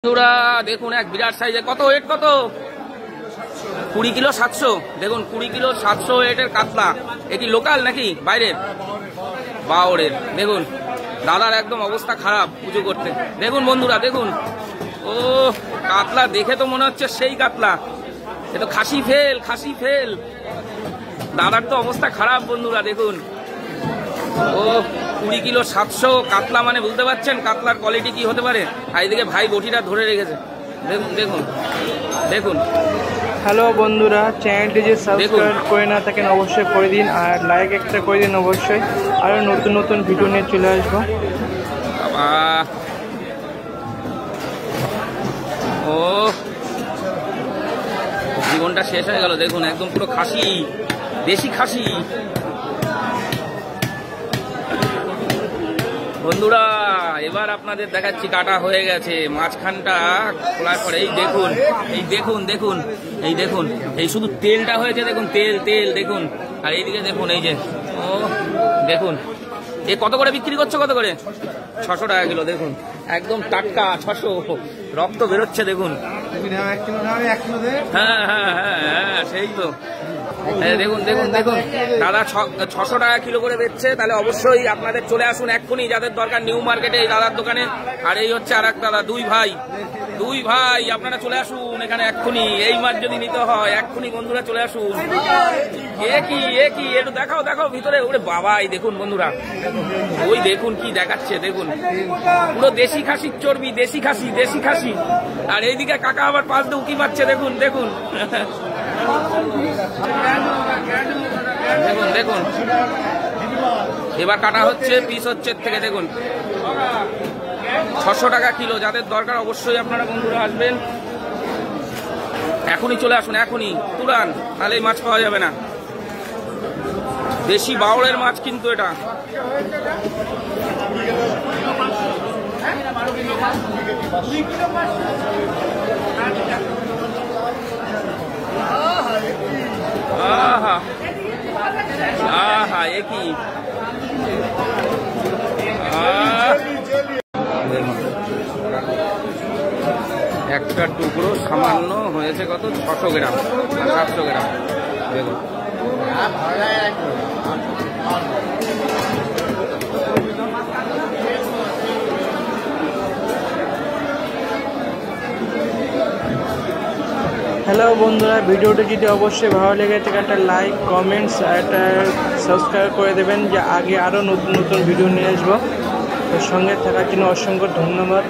বন্ধুরা দেখুন এক বিরাট সাইজের কত ওয়েট কত 20 কিলো 700 দেখুন 20 কিলো 700 ওয়েটের কাতলা। এটি লোকাল নাকি বাইরের? বাওরের। দেখুন দাদার একদম অবস্থা খারাপ পুজো করতে। দেখুন বন্ধুরা দেখুন, ও কাতলা দেখে তো মনে হচ্ছে সেই কাতলা, এ তো খাসি ফেল খাসি ফেল। দাদার তো অবস্থা খারাপ বন্ধুরা দেখুন, ও 20 কিলো 700 কাতলা, মানে বুঝতে পারছেন কাতলার কোয়ালিটি কি হতে পারে। আর এদিকে ভাই বটিটা ধরে রেখেছে। দেখুন দেখুন দেখুন। হ্যালো বন্ধুরা, চ্যানেলটি যে সাবস্ক্রাইব করে না থাকেন অবশ্যই করে দিন, আর লাইক একটা করে দিন অবশ্যই। আরও নতুন নতুন ভিডিও নিয়ে চলে আসবো। ও জীবনটা শেষ হয়ে গেল। দেখুন একদম পুরো খাসি, দেশি খাসি। বন্ধুরা এবার আপনাদের দেখাচ্ছি, কাটা হয়ে গেছে মাঝখানটা খোলার পরে। এই দেখুন এই দেখুন দেখুন এই দেখুন, এই শুধু তেলটা হয়েছে দেখুন, তেল তেল দেখুন। আর এইদিকে দেখুন এই যে, ও দেখুন এ কত করে বিক্রি করছো, কত করে? 600 টাকা কিলো। দেখুন একদম টাটকা 600, রক্ত বেরোচ্ছে দেখুন। হ্যাঁ হ্যাঁ হ্যাঁ হ্যাঁ সেই তো। দেখুন দেখুন দেখুন দাদা 600 টাকা কিলো করে বেচছে। তাহলে অবশ্যই আপনাদের চলে আসুন এক্ষুনি, যাদের দরকার নিউ মার্কেটে এই দাদার দোকানে। আর এই হচ্ছে আর এক দাদা, দুই ভাই আপনারা চলে আসুন এখানে এক্ষুনি। এই মাছ যদি নিতে হয় এক্ষুনি বন্ধুরা চলে আসুন। এ কি একটু দেখাও দেখাও ভিতরে। ওরে বাবাই দেখুন বন্ধুরা, ওই দেখুন কি দেখাচ্ছে দেখুন, পুরো দেশি খাসির চর্বি, দেশি খাসি। আর এইদিকে কাকা আবার পাশ দিয়ে উকি মারছে দেখুন দেখুন দেখুন দেখুন। এবার কাটা হচ্ছে, পিস হচ্ছে থেকে। দেখুন 600 টাকা কিলো। যাদের দরকার অবশ্যই আপনারা বন্ধুরা আসবেন এখনই, চলে আসুন এখনই, তুরান, তাহলে এই মাছ পাওয়া যাবে না। দেশি বাউলের মাছ কিন্তু এটা। আহা আহা এ কি, একটা টুকরো সামান্য হয়েছে কত, 600 গ্রাম 700 গ্রাম। দেখুন হ্যালো বন্ধুরা, ভিডিওটি যদি অবশ্যই ভালো লেগে থাকে একটা লাইক, কমেন্টস আর একটা সাবস্ক্রাইব করে দেবেন, যে আগে আরও নতুন নতুন ভিডিও নিয়ে আসবো। সঙ্গে থাকার জন্য অসংখ্য ধন্যবাদ।